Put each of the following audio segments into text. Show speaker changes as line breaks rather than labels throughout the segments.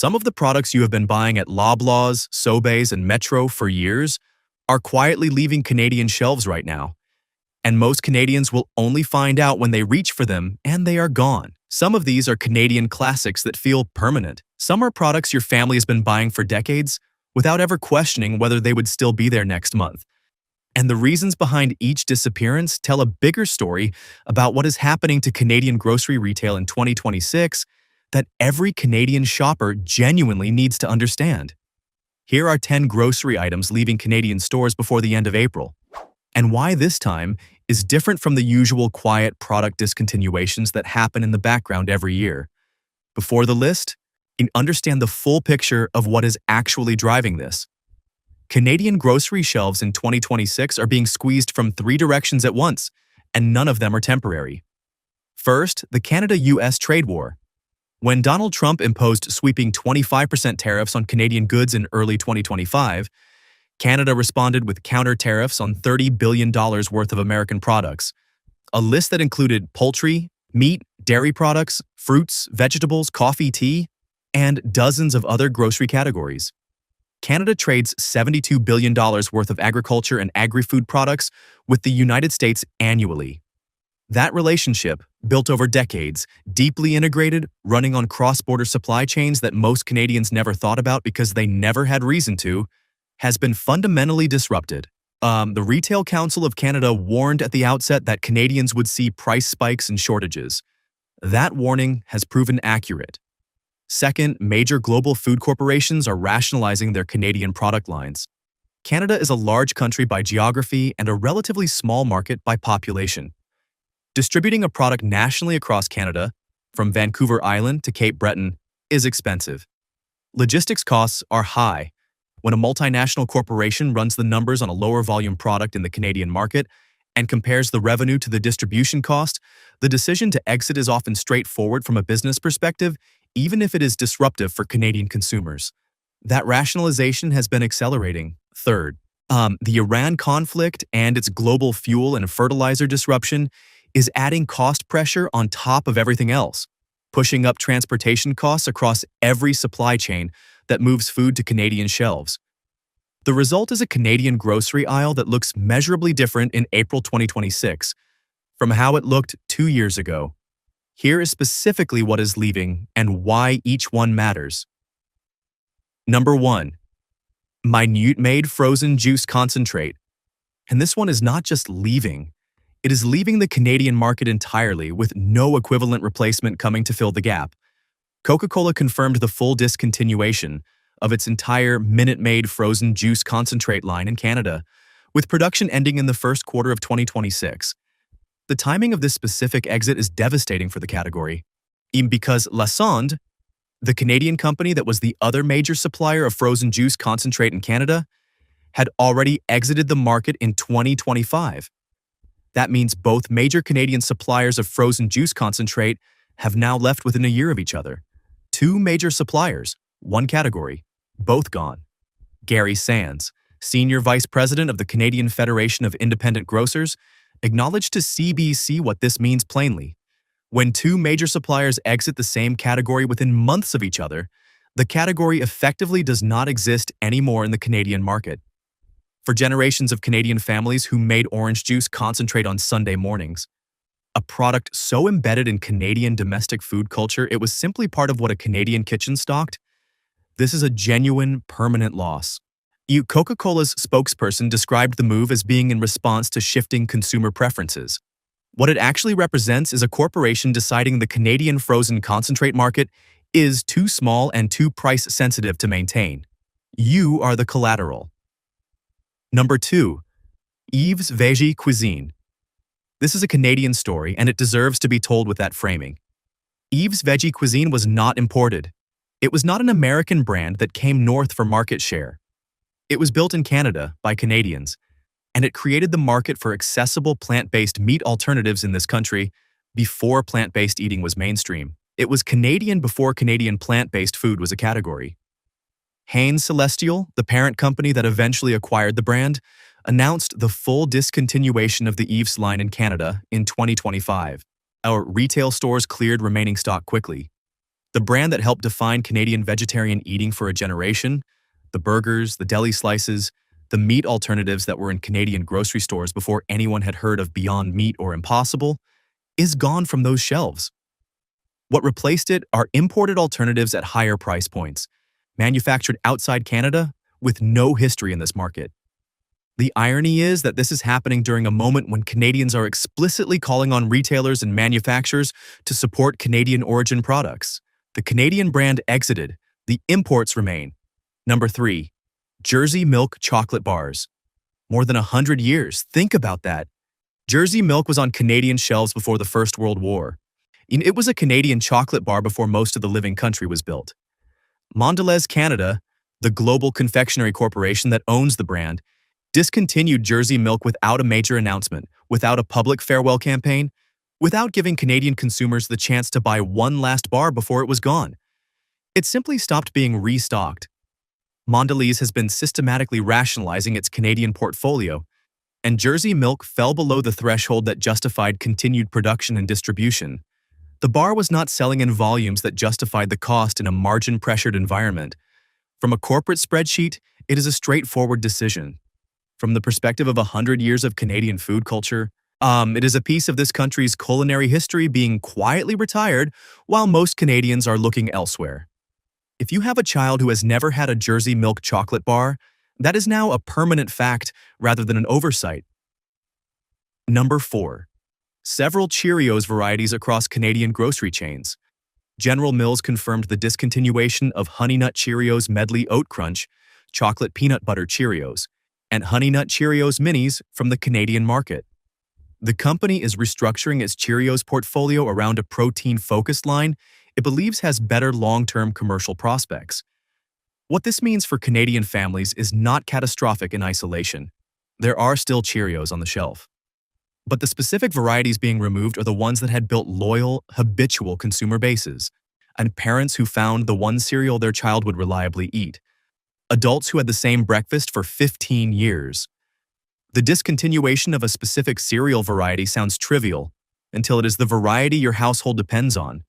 Some of the products you have been buying at Loblaws, Sobeys, and Metro for years are quietly leaving Canadian shelves right now. And most Canadians will only find out when they reach for them and they are gone. Some of these are Canadian classics that feel permanent. Some are products your family has been buying for decades without ever questioning whether they would still be there next month. And the reasons behind each disappearance tell a bigger story about what is happening to Canadian grocery retail in 2026 that every Canadian shopper genuinely needs to understand. Here are 10 grocery items leaving Canadian stores before the end of April, and why this time is different from the usual quiet product discontinuations that happen in the background every year. Before the list, you can understand the full picture of what is actually driving this. Canadian grocery shelves in 2026 are being squeezed from 3 directions at once, and none of them are temporary. First, the Canada-US trade war. When Donald Trump imposed sweeping 25% tariffs on Canadian goods in early 2025, Canada responded with counter tariffs on $30 billion worth of American products, a list that included poultry, meat, dairy products, fruits, vegetables, coffee, tea, and dozens of other grocery categories. Canada trades $72 billion worth of agriculture and agri-food products with the United States annually. That relationship, built over decades, deeply integrated, running on cross-border supply chains that most Canadians never thought about because they never had reason to, has been fundamentally disrupted. The Retail Council of Canada warned at the outset that Canadians would see price spikes and shortages. That warning has proven accurate. Second, major global food corporations are rationalizing their Canadian product lines. Canada is a large country by geography and a relatively small market by population. Distributing a product nationally across Canada, from Vancouver Island to Cape Breton, is expensive. Logistics costs are high. When a multinational corporation runs the numbers on a lower volume product in the Canadian market and compares the revenue to the distribution cost, the decision to exit is often straightforward from a business perspective, even if it is disruptive for Canadian consumers. That rationalization has been accelerating. Third, the Iran conflict and its global fuel and fertilizer disruption is adding cost pressure on top of everything else, pushing up transportation costs across every supply chain that moves food to Canadian shelves. The result is a Canadian grocery aisle that looks measurably different in April 2026 from how it looked 2 years ago. Here is specifically what is leaving and why each one matters. Number 1. Minute Maid frozen juice concentrate. And this one is not just leaving. It is leaving the Canadian market entirely with no equivalent replacement coming to fill the gap. Coca-Cola confirmed the full discontinuation of its entire Minute Maid frozen juice concentrate line in Canada, with production ending in the first quarter of 2026. The timing of this specific exit is devastating for the category, even because La Sonde, the Canadian company that was the other major supplier of frozen juice concentrate in Canada, had already exited the market in 2025. That means both major Canadian suppliers of frozen juice concentrate have now left within a year of each other. 2 major suppliers, 1 category, both gone. Gary Sands, Senior Vice President of the Canadian Federation of Independent Grocers, acknowledged to CBC what this means plainly. When 2 major suppliers exit the same category within months of each other, the category effectively does not exist anymore in the Canadian market. For generations of Canadian families who made orange juice concentrate on Sunday mornings, a product so embedded in Canadian domestic food culture it was simply part of what a Canadian kitchen stocked, this is a genuine, permanent loss. Coca-Cola's spokesperson described the move as being in response to shifting consumer preferences. What it actually represents is a corporation deciding the Canadian frozen concentrate market is too small and too price-sensitive to maintain. You are the collateral. Number 2. Yves Veggie Cuisine. This is a Canadian story, and it deserves to be told with that framing. Yves Veggie Cuisine was not imported. It was not an American brand that came north for market share. It was built in Canada by Canadians, and it created the market for accessible plant-based meat alternatives in this country before plant-based eating was mainstream. It was Canadian before Canadian plant-based food was a category. Hain Celestial, the parent company that eventually acquired the brand, announced the full discontinuation of the Yves line in Canada in 2025. Our retail stores cleared remaining stock quickly. The brand that helped define Canadian vegetarian eating for a generation, the burgers, the deli slices, the meat alternatives that were in Canadian grocery stores before anyone had heard of Beyond Meat or Impossible, is gone from those shelves. What replaced it are imported alternatives at higher price points, manufactured outside Canada with no history in this market. The irony is that this is happening during a moment when Canadians are explicitly calling on retailers and manufacturers to support Canadian origin products. The Canadian brand exited, the imports remain. Number 3. Jersey Milk Chocolate Bars. More than 100 years, think about that. Jersey Milk was on Canadian shelves before the First World War. It was a Canadian chocolate bar before most of the living country was built. Mondelez Canada, the global confectionery corporation that owns the brand, discontinued Jersey Milk without a major announcement, without a public farewell campaign, without giving Canadian consumers the chance to buy one last bar before it was gone. It simply stopped being restocked. Mondelez has been systematically rationalizing its Canadian portfolio, and Jersey Milk fell below the threshold that justified continued production and distribution. The bar was not selling in volumes that justified the cost in a margin-pressured environment. From a corporate spreadsheet, it is a straightforward decision. From the perspective of 100 years of Canadian food culture, it is a piece of this country's culinary history being quietly retired while most Canadians are looking elsewhere. If you have a child who has never had a Jersey Milk chocolate bar, that is now a permanent fact rather than an oversight. Number 4. Several Cheerios varieties across Canadian grocery chains. General Mills confirmed the discontinuation of Honey Nut Cheerios Medley Oat Crunch, Chocolate Peanut Butter Cheerios, and Honey Nut Cheerios Minis from the Canadian market. The company is restructuring its Cheerios portfolio around a protein-focused line it believes has better long-term commercial prospects. What this means for Canadian families is not catastrophic in isolation. There are still Cheerios on the shelf. But the specific varieties being removed are the ones that had built loyal, habitual consumer bases, and parents who found the one cereal their child would reliably eat. Adults who had the same breakfast for 15 years. The discontinuation of a specific cereal variety sounds trivial until it is the variety your household depends on,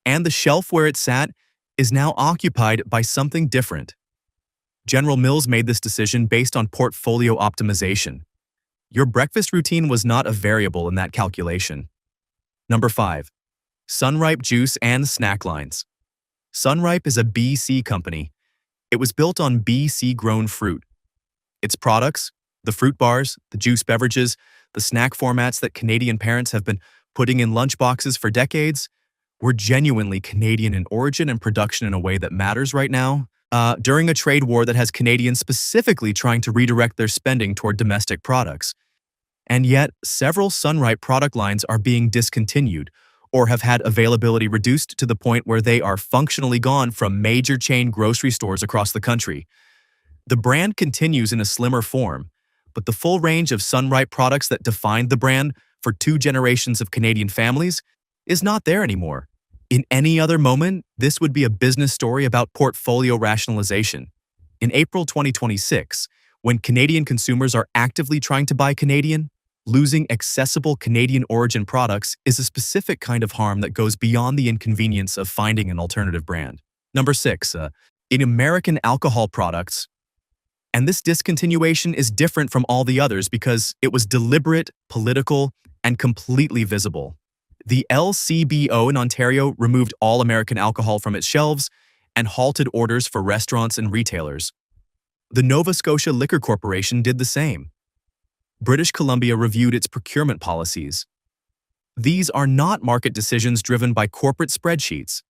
and the shelf where it sat is now occupied by something different. General Mills made this decision based on portfolio optimization. Your breakfast routine was not a variable in that calculation. Number 5. Sunripe Juice and Snack Lines. Sunripe is a BC company. It was built on BC-grown fruit. Its products, the fruit bars, the juice beverages, the snack formats that Canadian parents have been putting in lunchboxes for decades, were genuinely Canadian in origin and production in a way that matters right now, during a trade war that has Canadians specifically trying to redirect their spending toward domestic products. And yet, several Sunripe product lines are being discontinued or have had availability reduced to the point where they are functionally gone from major chain grocery stores across the country. The brand continues in a slimmer form, but the full range of Sunripe products that defined the brand for 2 generations of Canadian families is not there anymore. In any other moment, this would be a business story about portfolio rationalization. In April 2026, when Canadian consumers are actively trying to buy Canadian, losing accessible Canadian origin products is a specific kind of harm that goes beyond the inconvenience of finding an alternative brand. Number 6. In American alcohol products, and this discontinuation is different from all the others because it was deliberate, political, and completely visible. The LCBO in Ontario removed all American alcohol from its shelves and halted orders for restaurants and retailers. The Nova Scotia Liquor Corporation did the same. British Columbia reviewed its procurement policies. These are not market decisions driven by corporate spreadsheets.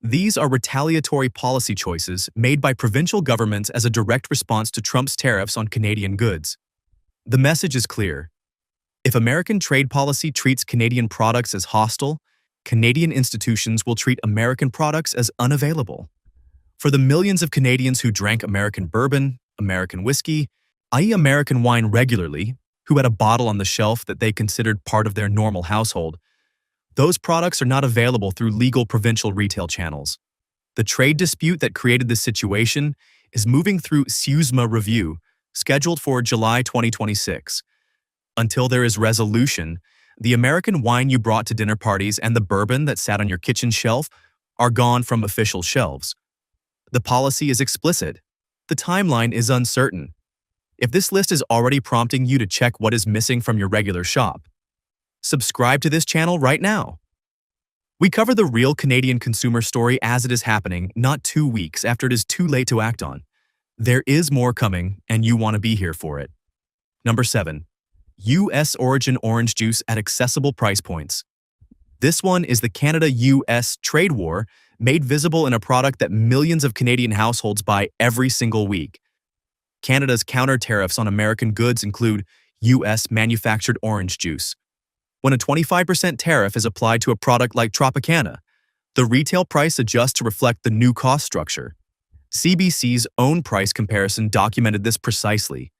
These are retaliatory policy choices made by provincial governments as a direct response to Trump's tariffs on Canadian goods. The message is clear. If American trade policy treats Canadian products as hostile, Canadian institutions will treat American products as unavailable. For the millions of Canadians who drank American bourbon, American whiskey, i.e. American wine regularly, who had a bottle on the shelf that they considered part of their normal household, those products are not available through legal provincial retail channels. The trade dispute that created this situation is moving through SUSMA review, scheduled for July 2026. Until there is resolution, the American wine you brought to dinner parties and the bourbon that sat on your kitchen shelf are gone from official shelves. The policy is explicit. The timeline is uncertain. If this list is already prompting you to check what is missing from your regular shop, subscribe to this channel right now. We cover the real Canadian consumer story as it is happening, not 2 weeks after it is too late to act on. There is more coming, and you want to be here for it. Number 7. U.S. origin orange juice at accessible price points. This one is the Canada-U.S. trade war made visible in a product that millions of Canadian households buy every single week. Canada's counter tariffs on American goods include U.S. manufactured orange juice. When a 25% tariff is applied to a product like Tropicana, the retail price adjusts to reflect the new cost structure. CBC's own price comparison documented this precisely.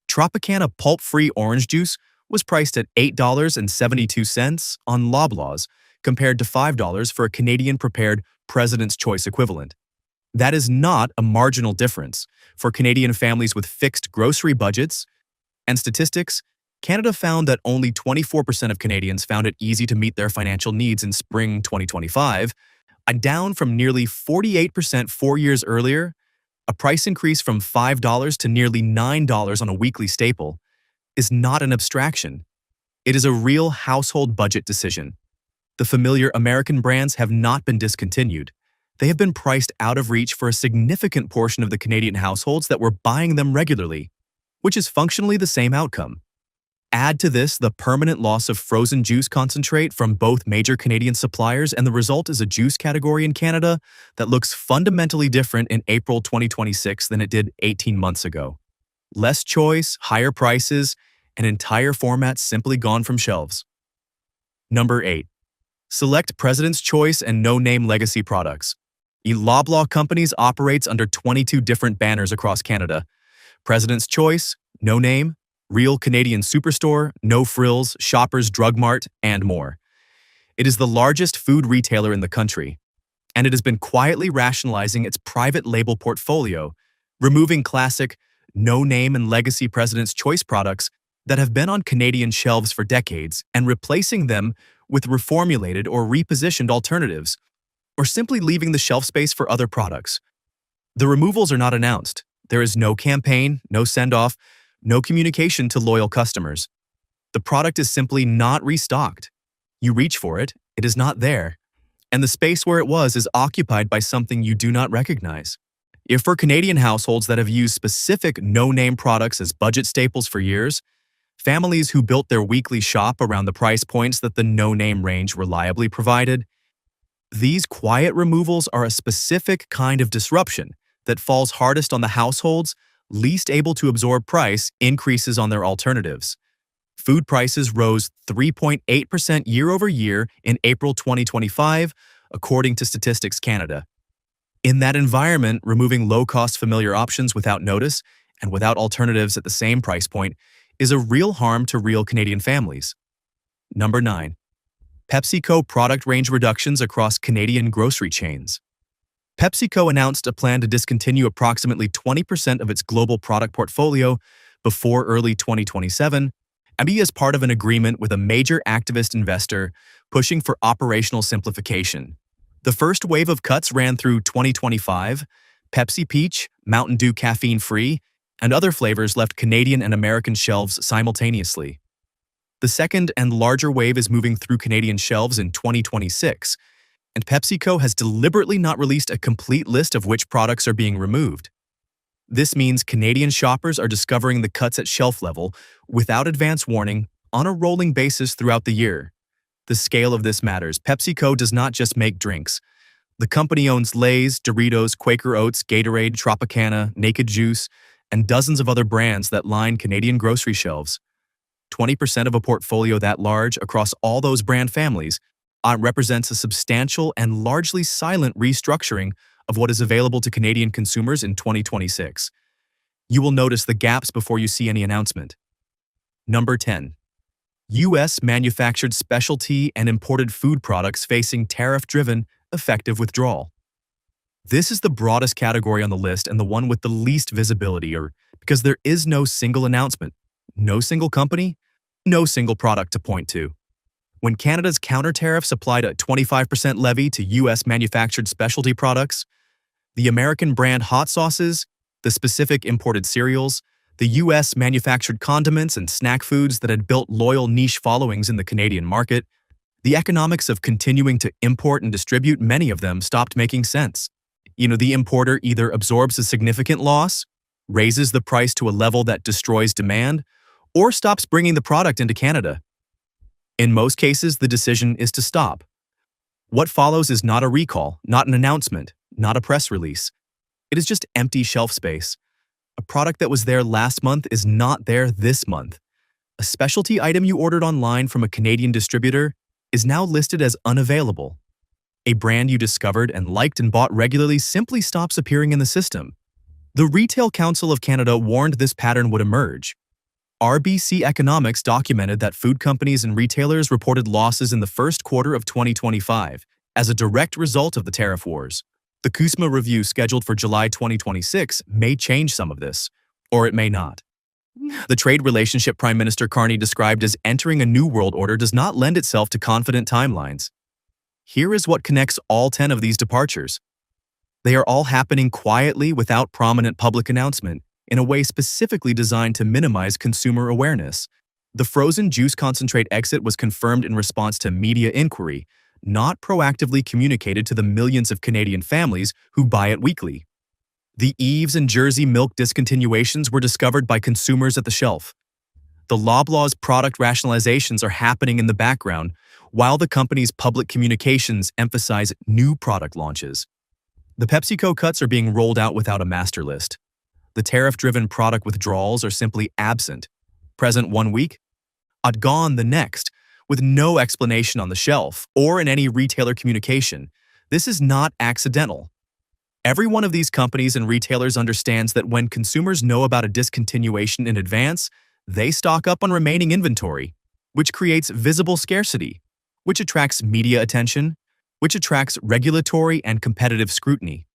Tropicana pulp-free orange juice was priced at $8.72 on Loblaws, compared to $5 for a Canadian-prepared President's Choice equivalent. That is not a marginal difference for Canadian families with fixed grocery budgets, and statistics, Canada found that only 24% of Canadians found it easy to meet their financial needs in spring 2025, down from nearly 48% 4 years earlier. A price increase from $5 to nearly $9 on a weekly staple is not an abstraction. It is a real household budget decision. The familiar American brands have not been discontinued. They have been priced out of reach for a significant portion of the Canadian households that were buying them regularly, which is functionally the same outcome. Add to this the permanent loss of frozen juice concentrate from both major Canadian suppliers, and the result is a juice category in Canada that looks fundamentally different in April 2026 than it did 18 months ago. Less choice, higher prices, and entire formats simply gone from shelves. Number 8. Select President's Choice and no-name legacy products. Loblaw Companies operates under 22 different banners across Canada. President's Choice, No Name, Real Canadian Superstore, No Frills, Shoppers Drug Mart, and more. It is the largest food retailer in the country, and it has been quietly rationalizing its private label portfolio, removing classic, no-name and legacy President's Choice products that have been on Canadian shelves for decades and replacing them with reformulated or repositioned alternatives, or simply leaving the shelf space for other products. The removals are not announced. There is no campaign, no send-off, no communication to loyal customers. The product is simply not restocked. You reach for it, it is not there, and the space where it was is occupied by something you do not recognize. If for Canadian households that have used specific no-name products as budget staples for years, families who built their weekly shop around the price points that the no-name range reliably provided, these quiet removals are a specific kind of disruption that falls hardest on the households least able to absorb price increases on their alternatives. Food prices rose 3.8% year-over-year in April 2025, according to Statistics Canada. In that environment, removing low-cost familiar options without notice and without alternatives at the same price point is a real harm to real Canadian families. Number 9. PepsiCo product range reductions across Canadian grocery chains. PepsiCo announced a plan to discontinue approximately 20% of its global product portfolio before early 2027, and be as part of an agreement with a major activist investor pushing for operational simplification. The first wave of cuts ran through 2025. Pepsi Peach, Mountain Dew caffeine-free, and other flavors left Canadian and American shelves simultaneously. The second and larger wave is moving through Canadian shelves in 2026, and PepsiCo has deliberately not released a complete list of which products are being removed. This means Canadian shoppers are discovering the cuts at shelf level without advance warning on a rolling basis throughout the year. The scale of this matters. PepsiCo does not just make drinks. The company owns Lay's, Doritos, Quaker Oats, Gatorade, Tropicana, Naked Juice, and dozens of other brands that line Canadian grocery shelves. 20% of a portfolio that large across all those brand families represents a substantial and largely silent restructuring of what is available to Canadian consumers in 2026. You will notice the gaps before you see any announcement. Number 10. U.S. manufactured specialty and imported food products facing tariff-driven, effective withdrawal. This is the broadest category on the list and the one with the least visibility, because there is no single announcement, no single company, no single product to point to. When Canada's counter tariffs applied a 25% levy to U.S. manufactured specialty products, the American brand hot sauces, the specific imported cereals, the U.S. manufactured condiments and snack foods that had built loyal niche followings in the Canadian market, the economics of continuing to import and distribute many of them stopped making sense. The importer either absorbs a significant loss, raises the price to a level that destroys demand, or stops bringing the product into Canada. In most cases, the decision is to stop. What follows is not a recall, not an announcement, not a press release. It is just empty shelf space. A product that was there last month is not there this month. A specialty item you ordered online from a Canadian distributor is now listed as unavailable. A brand you discovered and liked and bought regularly simply stops appearing in the system. The Retail Council of Canada warned this pattern would emerge. RBC Economics documented that food companies and retailers reported losses in the first quarter of 2025 as a direct result of the tariff wars. The CUSMA review scheduled for July 2026 may change some of this, or it may not. The trade relationship Prime Minister Carney described as entering a new world order does not lend itself to confident timelines. Here is what connects all 10 of these departures. They are all happening quietly without prominent public announcement, in a way specifically designed to minimize consumer awareness. The frozen juice concentrate exit was confirmed in response to media inquiry, not proactively communicated to the millions of Canadian families who buy it weekly. The Eves and Jersey milk discontinuations were discovered by consumers at the shelf. The Loblaws product rationalizations are happening in the background, while the company's public communications emphasize new product launches. The PepsiCo cuts are being rolled out without a master list. The tariff-driven product withdrawals are simply absent. Present one week, gone the next, with no explanation on the shelf or in any retailer communication. This is not accidental. Every one of these companies and retailers understands that when consumers know about a discontinuation in advance, they stock up on remaining inventory, which creates visible scarcity, which attracts media attention, which attracts regulatory and competitive scrutiny.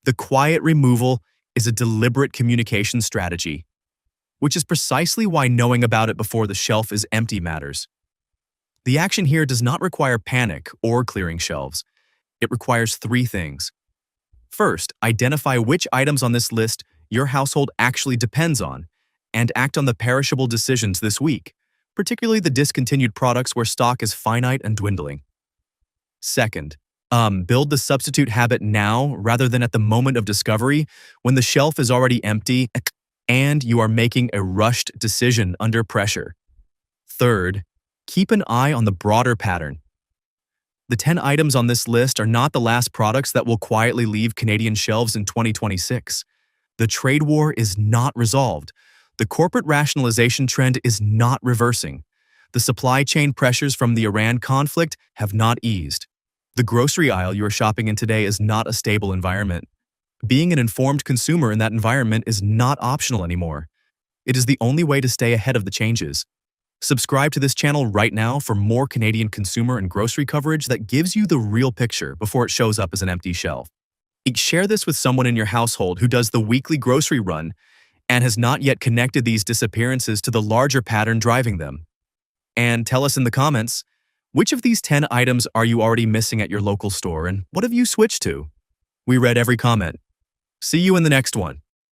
The quiet removal is a deliberate communication strategy, which is precisely why knowing about it before the shelf is empty matters. The action here does not require panic or clearing shelves. It requires three things. First, identify which items on this list your household actually depends on, and act on the perishable decisions this week, particularly the discontinued products where stock is finite and dwindling. Second, build the substitute habit now rather than at the moment of discovery when the shelf is already empty and you are making a rushed decision under pressure. Third, keep an eye on the broader pattern. The 10 items on this list are not the last products that will quietly leave Canadian shelves in 2026. The trade war is not resolved. The corporate rationalization trend is not reversing. The supply chain pressures from the Iran conflict have not eased. The grocery aisle you are shopping in today is not a stable environment. Being an informed consumer in that environment is not optional anymore. It is the only way to stay ahead of the changes. Subscribe to this channel right now for more Canadian consumer and grocery coverage that gives you the real picture before it shows up as an empty shelf. Share this with someone in your household who does the weekly grocery run and has not yet connected these disappearances to the larger pattern driving them. And tell us in the comments, which of these 10 items are you already missing at your local store and what have you switched to? We read every comment. See you in the next one.